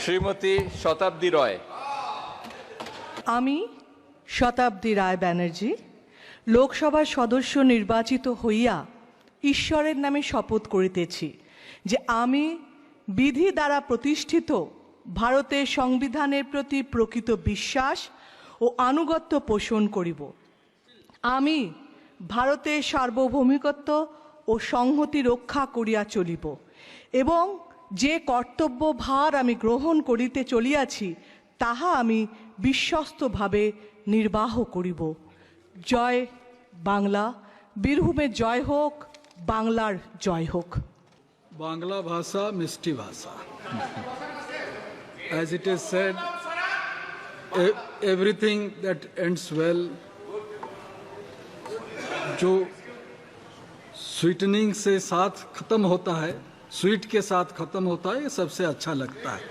শ্রীমতী শতাব্দী রয়। আমি শতাব্দী রায় ব্যানার্জি লোকসভার সদস্য নির্বাচিত হইয়া ঈশ্বরের নামে শপথ করিতেছি যে আমি বিধি দ্বারা প্রতিষ্ঠিত ভারতের সংবিধানের প্রতি প্রকৃত বিশ্বাস ও আনুগত্য পোষণ করিব। আমি ভারতের সার্বভৌমিকত্ব ও সংহতি রক্ষা করিয়া চলিব এবং যে কর্তব্য ভার আমি গ্রহণ করিতে চলিয়াছি তাহা আমি বিশ্বস্তভাবে নির্বাহ করিব। জয় বাংলা। বীরভূমের জয় হোক, বাংলার জয় হোক। बांग्ला भाषा मिष्टी भाषा. As it is said, everything that ends well, जो स्वीटनिंग से साथ खत्म होता है, स्वीट के साथ खत्म होता है, ये सबसे अच्छा लगता है.